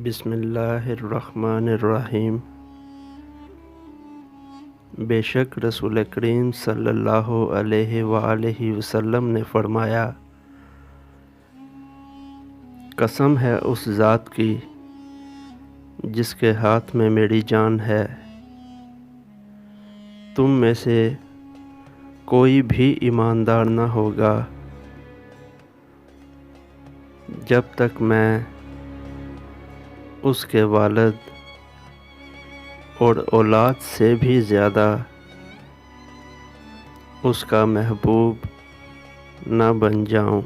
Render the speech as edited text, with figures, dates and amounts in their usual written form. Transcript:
بسم اللہ الرحمن الرحیم۔ بے شک رسول کریم صلی اللہ علیہ وآلہ وسلم نے فرمایا، قسم ہے اس ذات کی جس کے ہاتھ میں میری جان ہے، تم میں سے کوئی بھی ایماندار نہ ہوگا جب تک میں اس کے والد اور اولاد سے بھی زیادہ اس کا محبوب نہ بن جاؤں۔